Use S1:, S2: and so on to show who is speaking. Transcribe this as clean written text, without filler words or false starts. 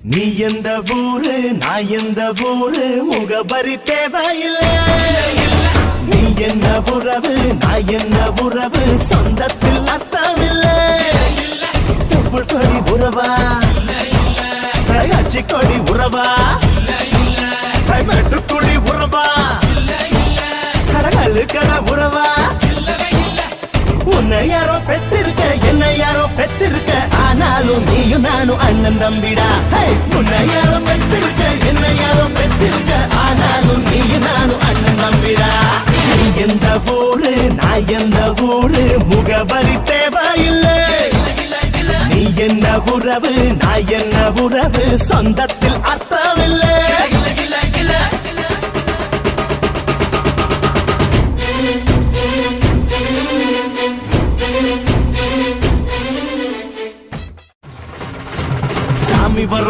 S1: நீ எந்த ஊரு நான் எந்த ஊரு முகபரி தேவையில்லை. நீ என்ன உறவு நான் என்ன உறவு சொந்தத்தில் அர்த்தமில்லை. தொப்புள் கொடி உறவா அச்சி கொடி உறவா மெட்டுக்குடி உறவா கடகலு கட உறவா. உன்னை யாரோ பெற்றிருக்க என்ன யாரோ பெற்றிருக்க ஆனாலும் நீயும் நானும் அண்ணன் தம்பிடா. உன்னை யாரோ பெற்றிருக்க என்ன யாரோ பெற்றிருக்க ஆனாலும் நீயும் நானும் அண்ணன் தம்பிடா. நீ எந்த ஊரு நான் எந்த ஊரு முகவரி தேவையில்லை. நீ என்ன உறவு நான் என்ன உறவு சொந்தத்தில் அர்த்தமில்லை.